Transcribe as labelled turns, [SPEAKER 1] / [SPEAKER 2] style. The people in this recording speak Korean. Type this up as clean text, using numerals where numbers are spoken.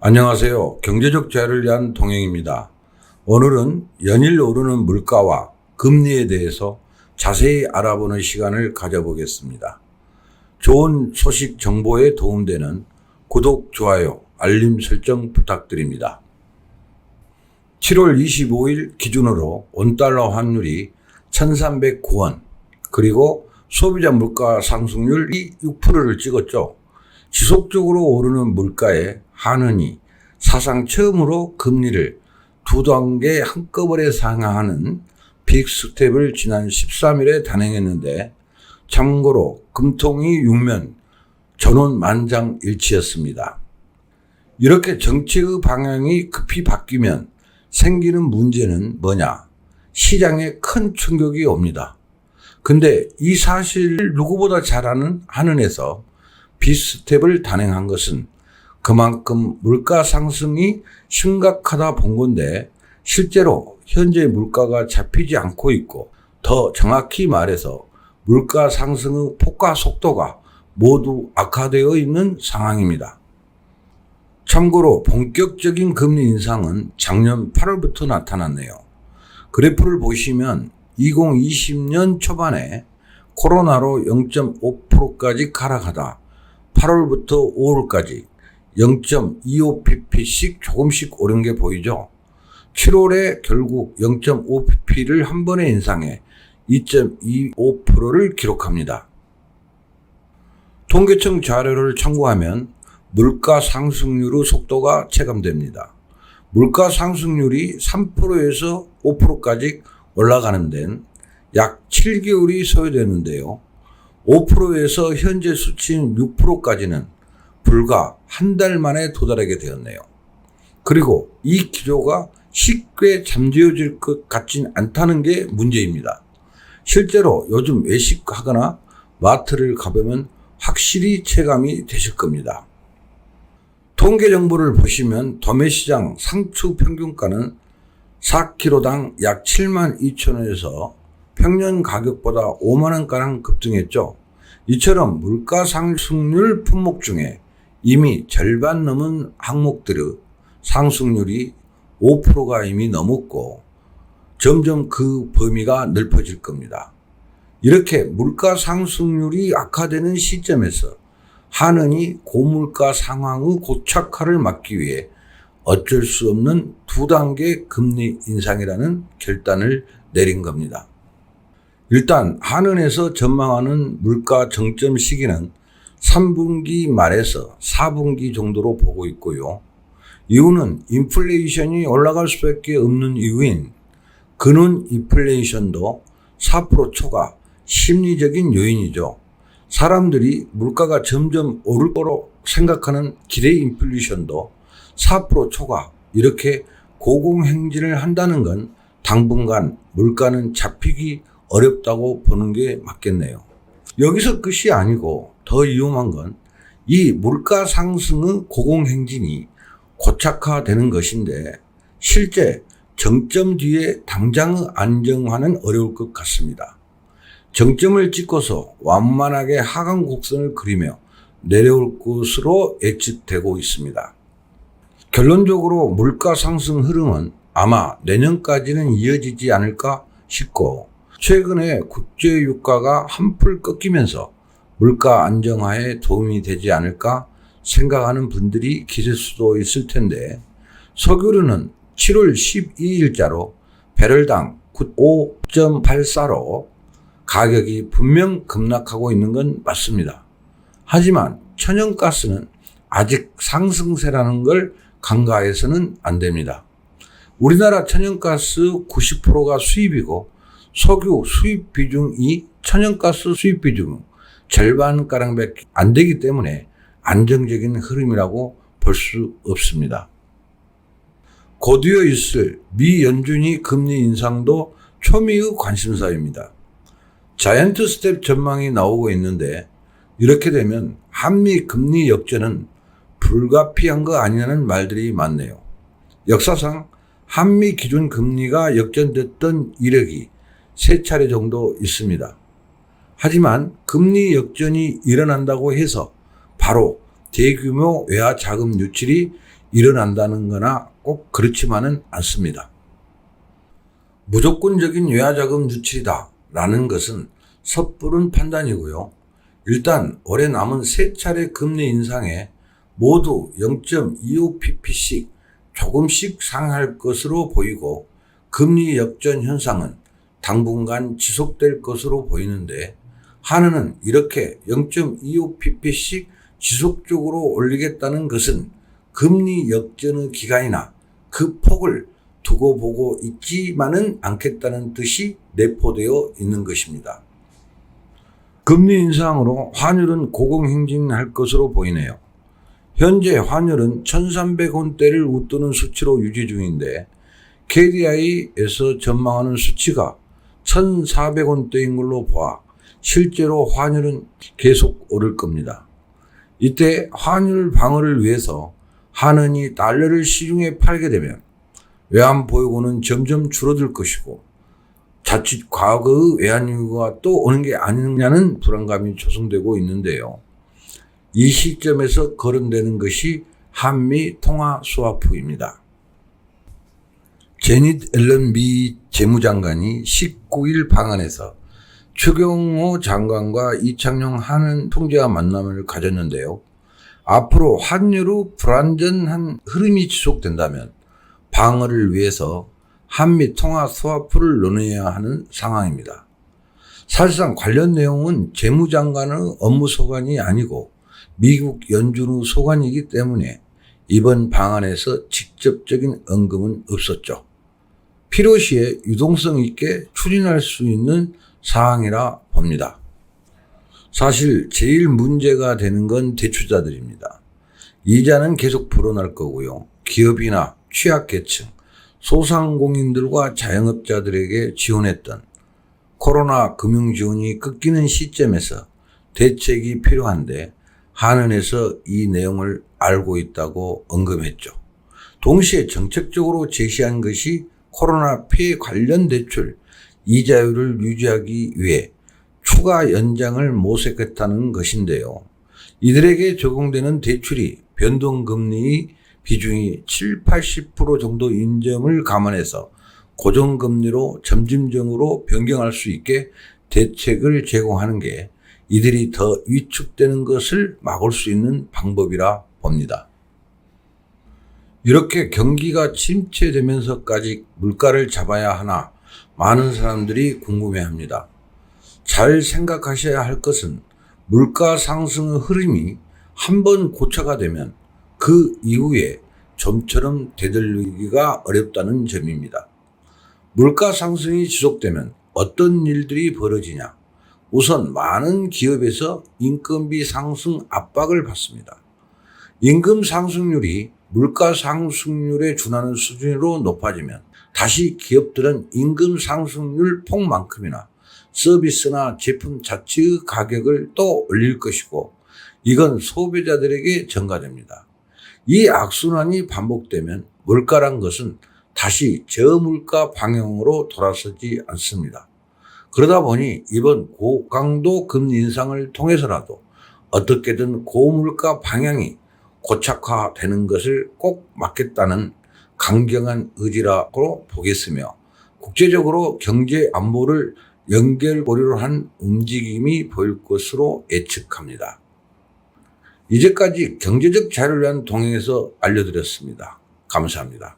[SPEAKER 1] 안녕하세요. 경제적 자유를 위한 동행입니다. 오늘은 연일 오르는 물가와 금리에 대해서 자세히 알아보는 시간을 가져보겠습니다. 좋은 소식 정보에 도움되는 구독, 좋아요, 알림 설정 부탁드립니다. 7월 25일 기준으로 원달러 환율이 1309원, 그리고 소비자 물가 상승률이 6%를 찍었죠. 지속적으로 오르는 물가에 한은이 사상 처음으로 금리를 두 단계 한꺼번에 상향하는 빅 스텝을 지난 13일에 단행했는데, 참고로 금통위 6면 전원 만장일치였습니다. 이렇게 정책의 방향이 급히 바뀌면 생기는 문제는 뭐냐? 시장에 큰 충격이 옵니다. 근데 이 사실을 누구보다 잘 아는 한은에서 빅스텝을 단행한 것은 그만큼 물가 상승이 심각하다 본 건데, 실제로 현재 물가가 잡히지 않고 있고, 더 정확히 말해서 물가 상승의 폭과 속도가 모두 악화되어 있는 상황입니다. 참고로 본격적인 금리 인상은 작년 8월부터 나타났네요. 그래프를 보시면 2020년 초반에 코로나로 0.5%까지 하락하다 8월부터 5월까지 0.25pp씩 조금씩 오른 게 보이죠. 7월에 결국 0.5pp를 한 번에 인상해 2.25%를 기록합니다. 통계청 자료를 참고하면 물가 상승률의 속도가 체감됩니다. 물가 상승률이 3%에서 5%까지 올라가는 데는 약 7개월이 소요되는데요. 5%에서 현재 수치인 6%까지는 불과 한 달 만에 도달하게 되었네요. 그리고 이 기조가 쉽게 잠재워질 것 같진 않다는 게 문제입니다. 실제로 요즘 외식하거나 마트를 가보면 확실히 체감이 되실 겁니다. 통계 정보를 보시면 도매시장 상추 평균가는 4kg당 약 72,000원에서 평년 가격보다 5만원가량 급등했죠. 이처럼 물가 상승률 품목 중에 이미 절반 넘은 항목들의 상승률이 5%가 이미 넘었고, 점점 그 범위가 넓어질 겁니다. 이렇게 물가 상승률이 악화되는 시점에서 한은이 고물가 상황의 고착화를 막기 위해 어쩔 수 없는 두 단계 금리 인상이라는 결단을 내린 겁니다. 일단 한은에서 전망하는 물가 정점 시기는 3분기 말에서 4분기 정도로 보고 있고요. 이유는 인플레이션이 올라갈 수밖에 없는 이유인 근원 인플레이션도 4% 초과 심리적인 요인이죠. 사람들이 물가가 점점 오를 거로 생각하는 기대 인플레이션도 4% 초과, 이렇게 고공행진을 한다는 건 당분간 물가는 잡히기 어렵다고 보는 게 맞겠네요. 여기서 끝이 아니고 더 위험한 건 이 물가 상승의 고공행진이 고착화되는 것인데, 실제 정점 뒤에 당장의 안정화는 어려울 것 같습니다. 정점을 찍고서 완만하게 하강 곡선을 그리며 내려올 것으로 예측되고 있습니다. 결론적으로 물가 상승 흐름은 아마 내년까지는 이어지지 않을까 싶고, 최근에 국제 유가가 한풀 꺾이면서 물가 안정화에 도움이 되지 않을까 생각하는 분들이 계실 수도 있을 텐데, 석유류는 7월 12일자로 배럴당 95.84로 가격이 분명 급락하고 있는 건 맞습니다. 하지만 천연가스는 아직 상승세라는 걸 간과해서는 안 됩니다. 우리나라 천연가스 90%가 수입이고, 석유 수입 비중이 천연가스 수입 비중 절반가량밖에 안 되기 때문에 안정적인 흐름이라고 볼 수 없습니다. 곧이어 있을 미 연준이 금리 인상도 초미의 관심사입니다. 자이언트 스텝 전망이 나오고 있는데, 이렇게 되면 한미 금리 역전은 불가피한 거 아니냐는 말들이 많네요. 역사상 한미 기준 금리가 역전됐던 이력이 3차례 정도 있습니다. 하지만 금리 역전이 일어난다고 해서 바로 대규모 외화 자금 유출이 일어난다는 거나 꼭 그렇지만은 않습니다. 무조건적인 외화자금 유출이다라는 것은 섣부른 판단이고요. 일단 올해 남은 세 차례 금리 인상에 모두 0.25pp씩 조금씩 상할 것으로 보이고 금리 역전 현상은 당분간 지속될 것으로 보이는데 한은은 이렇게 0.25pp씩 지속적으로 올리겠다는 것은 금리 역전의 기간이나 그 폭을 두고 보고 있지만은 않겠다는 뜻이 내포되어 있는 것입니다. 금리 인상으로 환율은 고공행진할 것으로 보이네요. 현재 환율은 1,300원대를 웃도는 수치로 유지 중인데 KDI에서 전망하는 수치가 1,400원대인 걸로 보아 실제로 환율은 계속 오를 겁니다. 이때 환율 방어를 위해서 한은이 달러를 시중에 팔게 되면 외환 보유고는 점점 줄어들 것이고 자칫 과거의 외환위기가 또 오는 게 아니냐는 불안감이 조성되고 있는데요. 이 시점에서 거론되는 것이 한미 통화 스와프입니다. 제닛 앨런 미 재무장관이 19일 방한에서 추경호 장관과 이창용 한은 총재와 만남을 가졌는데요. 앞으로 환율의 불안전한 흐름이 지속된다면 방어를 위해서 한미 통화 스와프를 논의해야 하는 상황입니다. 사실상 관련 내용은 재무장관의 업무 소관이 아니고 미국 연준의 소관이기 때문에 이번 방안에서 직접적인 언급은 없었죠. 필요시에 유동성 있게 추진할 수 있는 사항이라 봅니다. 사실 제일 문제가 되는 건 대출자들입니다. 이자는 계속 불어날 거고요. 기업이나 취약계층, 소상공인들과 자영업자들에게 지원했던 코로나 금융지원이 끊기는 시점에서 대책이 필요한데 한은에서 이 내용을 알고 있다고 언급했죠. 동시에 정책적으로 제시한 것이 코로나 피해 관련 대출 이자율을 유지하기 위해 추가 연장을 모색했다는 것인데요. 이들에게 적용되는 대출이 변동금리 비중이 70~80% 정도인 점을 감안해서 고정금리로 점진적으로 변경할 수 있게 대책을 제공하는 게 이들이 더 위축되는 것을 막을 수 있는 방법이라 봅니다. 이렇게 경기가 침체되면서까지 물가를 잡아야 하나 많은 사람들이 궁금해합니다. 잘 생각하셔야 할 것은 물가 상승의 흐름이 한번 고착화 되면 그 이후에 좀처럼 되돌리기가 어렵다는 점입니다. 물가 상승이 지속되면 어떤 일들이 벌어지냐? 우선 많은 기업에서 인건비 상승 압박을 받습니다. 임금 상승률이 물가 상승률에 준하는 수준으로 높아지면 다시 기업들은 임금 상승률 폭만큼이나 서비스나 제품 자체의 가격을 또 올릴 것이고 이건 소비자들에게 전가됩니다. 이 악순환이 반복되면 물가란 것은 다시 저물가 방향으로 돌아서지 않습니다. 그러다 보니 이번 고강도 금리 인상을 통해서라도 어떻게든 고물가 방향이 고착화되는 것을 꼭 막겠다는 강경한 의지라고 보겠으며 국제적으로 경제 안보를 연결고리로 한 움직임이 보일 것으로 예측합니다. 이제까지 경제적 자유를 위한 동행에서 알려드렸습니다. 감사합니다.